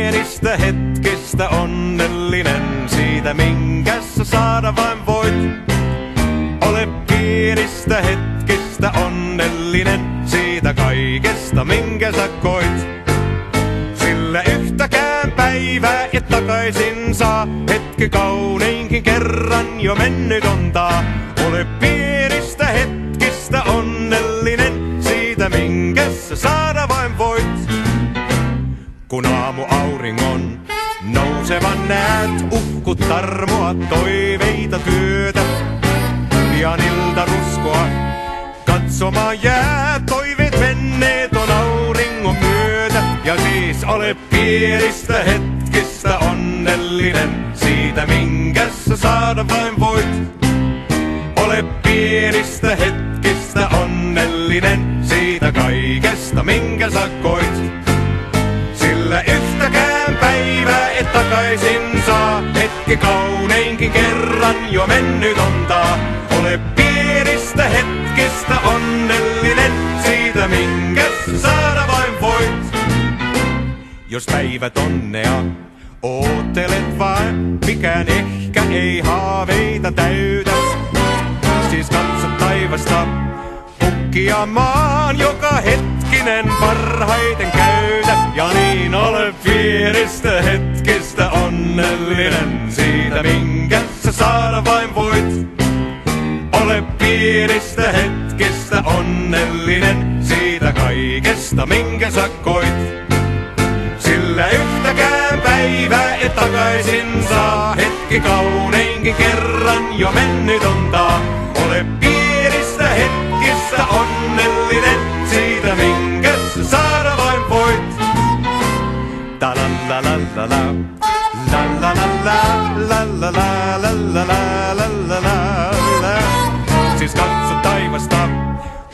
pienistä hetkistä onnellinen, siitä minkä sä saada vain voit. Ole pienistä hetkistä onnellinen, siitä kaikesta minkä sä koit. Sillä yhtäkään päivää et takaisin saa, hetki kauneinkin kerran jo mennyt ontaa. Ole pienistä hetkistä onnellinen, siitä minkä sä saada vain voit. Kun aamu auringon nousevan näet, uhkut tarmoa, toiveita, työtä. Pian ilta ruskoa katsomaan jää, toiveet menneet on auringon myötä. Ja siis ole pienistä hetkistä onnellinen, siitä minkä sä saada vain voit. Ole pienistä hetkistä onnellinen, siitä kaikesta minkä sä koit. Sillä yhtäkään päivää et takaisin saa, hetki kauneinkin kerran jo mennyt ontaa. Ole pienistä hetkistä onnellinen, siitä minkä sä saada vain voit. Jos päivät onnea oottelet vaan, mikään ehkä ei haaveita täytä. Siis katso taivasta, pukkia maan, joka hetkinen parhaiten käytä. Ja niin ole pienistä hetkistä onnellinen, siitä minkä sä saada vain voit. Ole pienistä hetkistä onnellinen, siitä kaikesta minkä sä koit. Sillä yhtäkään päivää et takaisin saa, hetki kauneinkin kerran jo mennyt ontaa. Ole pienistä hetkistä onnellinen, siitä minkä sä saada vain voit. Ta la la la la la, la la la la, la la la la la la la la. Siis katso taivasta,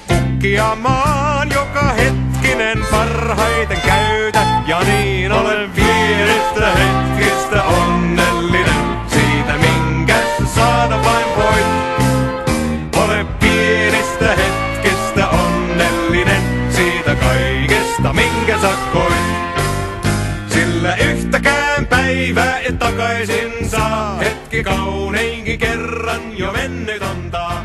kukkia maan, joka hetkinen parhaiten käytä. Ja niin olen pienistä hetkistä onnellinen, siitä minkä sä saada vain voit. Ole pienistä hetkistä onnellinen, siitä kaikesta minkä sä koit. Sillä yhtäkään päivää et takaisin saa, hetki kauneinkin kerran jo mennyt ontaa.